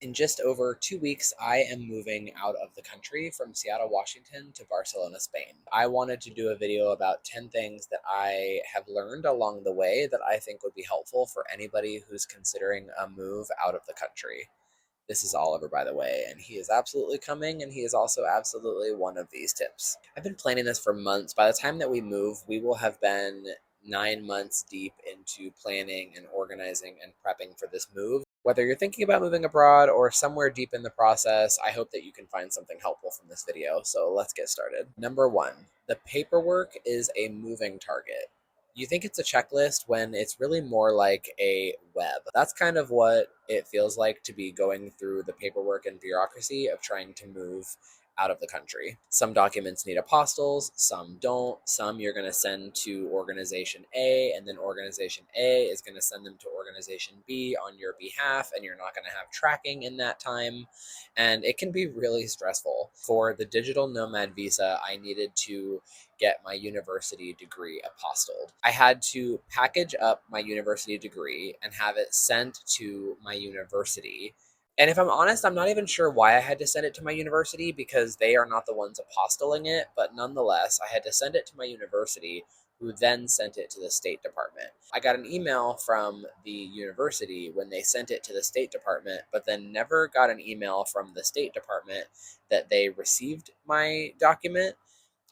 In just over 2 weeks, I am moving out of the country from Seattle, Washington to Barcelona, Spain. I wanted to do a video about 10 things that I have learned along the way that I think would be helpful for anybody who's considering a move out of the country. This is Oliver, by the way, and he is absolutely coming, and he is also absolutely one of these tips. I've been planning this for months. By the time that we move, we will have been 9 months deep into planning and organizing and prepping for this move. Whether you're thinking about moving abroad or somewhere deep in the process, I hope that you can find something helpful from this video. So let's get started. Number one, the paperwork is a moving target. You think it's a checklist when it's really more like a web. That's kind of what it feels like to be going through the paperwork and bureaucracy of trying to move out of the country. Some documents need apostilles, some don't. Some you're going to send to organization A, and then organization A is going to send them to organization B on your behalf, and you're not going to have tracking in that time. And it can be really stressful. For the digital nomad visa, I needed to get my university degree apostilled. I had to package up my university degree and have it sent to my university. And if I'm honest, I'm not even sure why I had to send it to my university because they are not the ones apostilling it. But nonetheless, I had to send it to my university, who then sent it to the State Department. I got an email from the university when they sent it to the State Department, but then never got an email from the State Department that they received my document.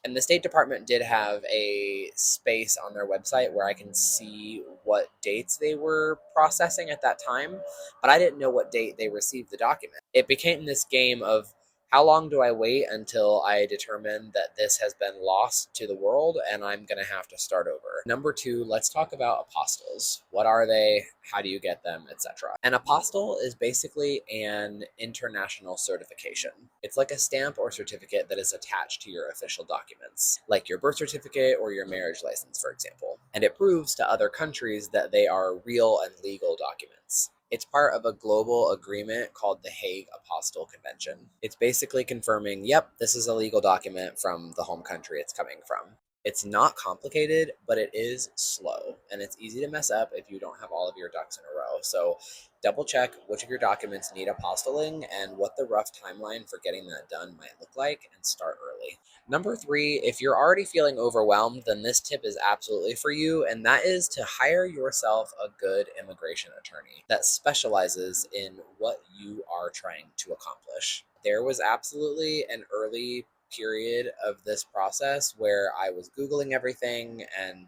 And the State Department did have a space on their website where I can see what dates they were processing at that time, but I didn't know what date they received the document. It became this game of how long do I wait until I determine that this has been lost to the world and I'm going to have to start over. Number two, let's talk about apostilles. What are they? How do you get them, etc.? An apostille is basically an international certification. It's like a stamp or certificate that is attached to your official documents, like your birth certificate or your marriage license, for example. And it proves to other countries that they are real and legal documents. It's part of a global agreement called the Hague Apostille Convention. It's basically confirming, yep, this is a legal document from the home country it's coming from. It's not complicated, but it is slow, and it's easy to mess up if you don't have all of your ducks in a row. So double check which of your documents need apostilling and what the rough timeline for getting that done might look like, and start early. Number three, if you're already feeling overwhelmed, then this tip is absolutely for you, and that is to hire yourself a good immigration attorney that specializes in what you are trying to accomplish. There was absolutely an early period of this process where I was Googling everything and,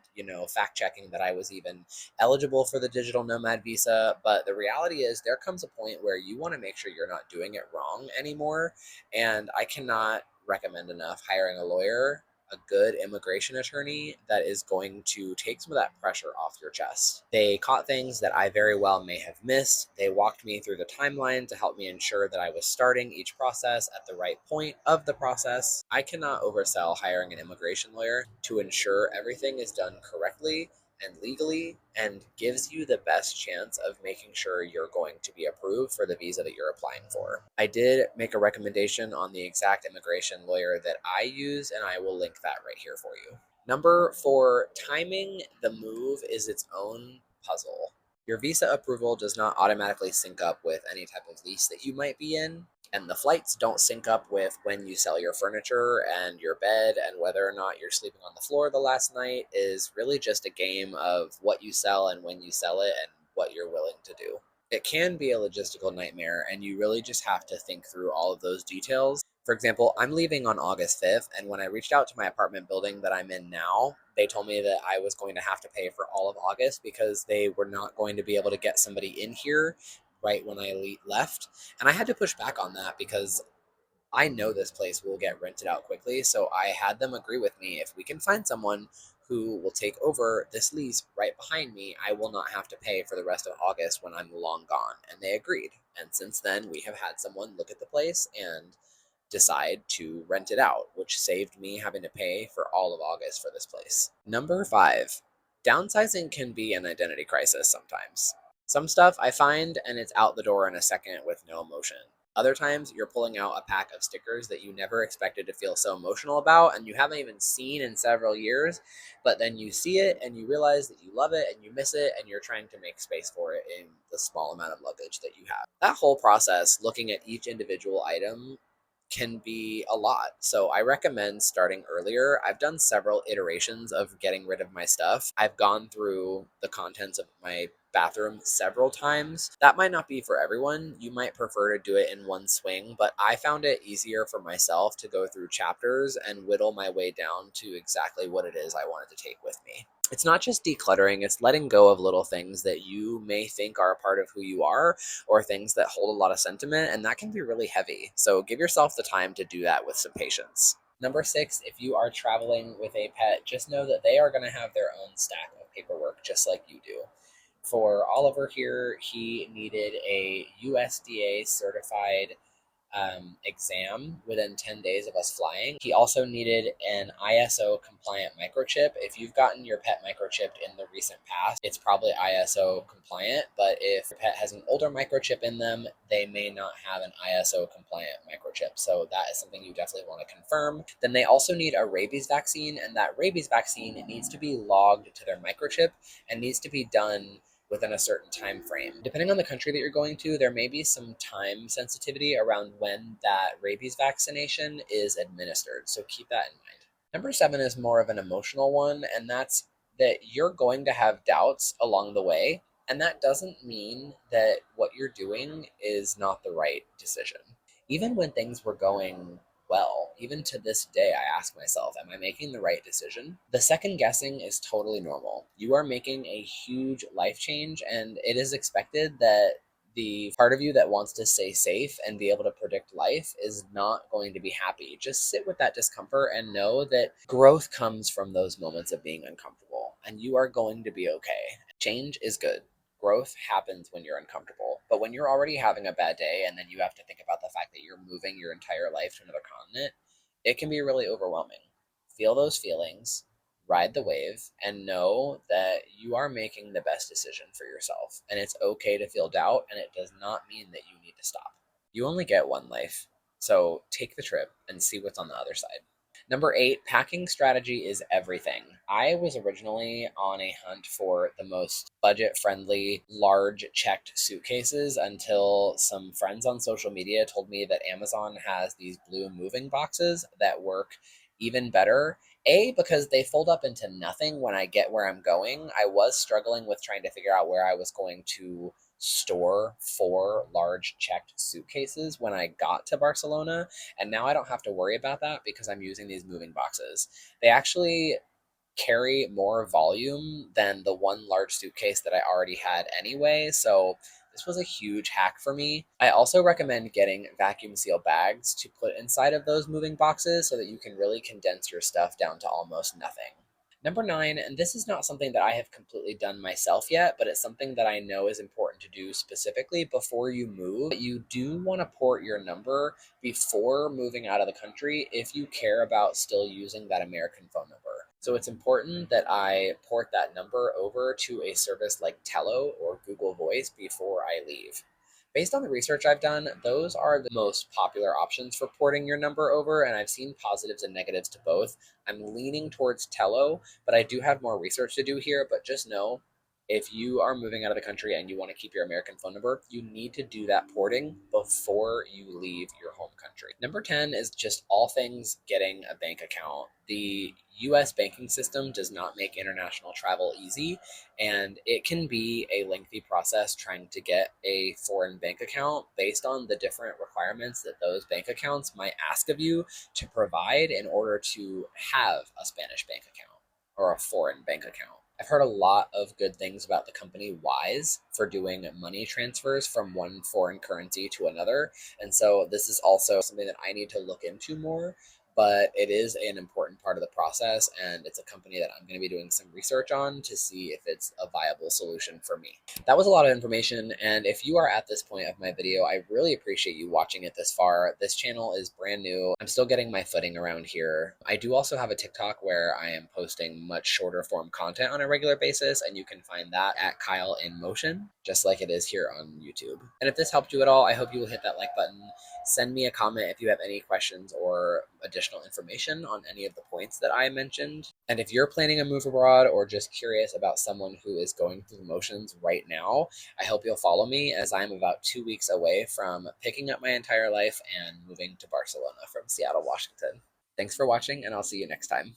fact checking that I was even eligible for the digital nomad visa. But the reality is, there comes a point where you want to make sure you're not doing it wrong anymore. And I cannot recommend enough hiring a lawyer, a good immigration attorney that is going to take some of that pressure off your chest. They caught things that I very well may have missed. They walked me through the timeline to help me ensure that I was starting each process at the right point of the process. I cannot oversell hiring an immigration lawyer to ensure everything is done correctly and legally, and gives you the best chance of making sure you're going to be approved for the visa that you're applying for. I did make a recommendation on the exact immigration lawyer that I use, and I will link that right here for you. Number four, timing the move is its own puzzle. Your visa approval does not automatically sync up with any type of lease that you might be in, and the flights don't sync up with when you sell your furniture and your bed, and whether or not you're sleeping on the floor the last night is really just a game of what you sell and when you sell it and what you're willing to do. It can be a logistical nightmare, and you really just have to think through all of those details. For example, I'm leaving on August 5th, and when I reached out to my apartment building that I'm in now, they told me that I was going to have to pay for all of August because they were not going to be able to get somebody in here right when I left. And I had to push back on that because I know this place will get rented out quickly. So I had them agree with me, if we can find someone who will take over this lease right behind me, I will not have to pay for the rest of August when I'm long gone. And they agreed. And since then, we have had someone look at the place and decide to rent it out, which saved me having to pay for all of August for this place. Number five, downsizing can be an identity crisis sometimes. Some stuff I find and it's out the door in a second with no emotion. Other times, you're pulling out a pack of stickers that you never expected to feel so emotional about and you haven't even seen in several years, but then you see it and you realize that you love it and you miss it and you're trying to make space for it in the small amount of luggage that you have. That whole process, looking at each individual item, can be a lot. So I recommend starting earlier. I've done several iterations of getting rid of my stuff. I've gone through the contents of my bathroom several times. That might not be for everyone. You might prefer to do it in one swing, but I found it easier for myself to go through chapters and whittle my way down to exactly what it is I wanted to take with me. It's not just decluttering, it's letting go of little things that you may think are a part of who you are or things that hold a lot of sentiment, and that can be really heavy. So give yourself the time to do that with some patience. Number six, if you are traveling with a pet, just know that they are going to have their own stack of paperwork just like you do. For Oliver here, he needed a USDA certified exam within 10 days of us flying. He also needed an ISO compliant microchip. If you've gotten your pet microchipped in the recent past, it's probably ISO compliant, but if your pet has an older microchip in them, they may not have an ISO compliant microchip. So that is something you definitely want to confirm. Then they also need a rabies vaccine, and that rabies vaccine needs to be logged to their microchip and needs to be done within a certain time frame. Depending on the country that you're going to, there may be some time sensitivity around when that rabies vaccination is administered. So keep that in mind. Number seven is more of an emotional one, and that's that you're going to have doubts along the way. And that doesn't mean that what you're doing is not the right decision. Even when things were going well, even to this day, I ask myself, am I making the right decision? The second guessing is totally normal. You are making a huge life change, and it is expected that the part of you that wants to stay safe and be able to predict life is not going to be happy. Just sit with that discomfort and know that growth comes from those moments of being uncomfortable, and you are going to be okay. Change is good. Growth happens when you're uncomfortable. But when you're already having a bad day and then you have to think about the fact that you're moving your entire life to another continent, it can be really overwhelming. Feel those feelings, ride the wave, and know that you are making the best decision for yourself. And it's okay to feel doubt, and it does not mean that you need to stop. You only get one life, so take the trip and see what's on the other side. Number eight, packing strategy is everything. I was originally on a hunt for the most budget friendly, large checked suitcases until some friends on social media told me that Amazon has these blue moving boxes that work even better. A, because they fold up into nothing when I get where I'm going. I was struggling with trying to figure out where I was going to store four large checked suitcases when I got to Barcelona, and now I don't have to worry about that because I'm using these moving boxes. They actually carry more volume than the one large suitcase that I already had anyway. So this was a huge hack for me. I also recommend getting vacuum seal bags to put inside of those moving boxes so that you can really condense your stuff down to almost nothing. Number nine, and this is not something that I have completely done myself yet, but it's something that I know is important to do specifically before you move. You do want to port your number before moving out of the country if you care about still using that American phone number. So it's important that I port that number over to a service like Tello or Google Voice before I leave. Based on the research I've done, those are the most popular options for porting your number over, and I've seen positives and negatives to both. I'm leaning towards Tello, but I do have more research to do here. But just know, if you are moving out of the country and you want to keep your American phone number, you need to do that porting before you leave your home country. Number 10 is just all things getting a bank account. The US banking system does not make international travel easy, and it can be a lengthy process trying to get a foreign bank account based on the different requirements that those bank accounts might ask of you to provide in order to have a Spanish bank account or a foreign bank account. I've heard a lot of good things about the company Wise for doing money transfers from one foreign currency to another. And so this is also something that I need to look into more. but it is an important part of the process, and it's a company that I'm going to be doing some research on to see if it's a viable solution for me. That was a lot of information, and if you are at this point of my video, I really appreciate you watching it this far. This channel is brand new. I'm still getting my footing around here. I do also have a TikTok where I am posting much shorter form content on a regular basis, and you can find that at Kyle in Motion, just like it is here on YouTube. And if this helped you at all, I hope you will hit that like button. Send me a comment if you have any questions or additional information on any of the points that I mentioned. And if you're planning a move abroad or just curious about someone who is going through the motions right now, I hope you'll follow me, as I'm about 2 weeks away from picking up my entire life and moving to Barcelona from Seattle, Washington. Thanks for watching, and I'll see you next time.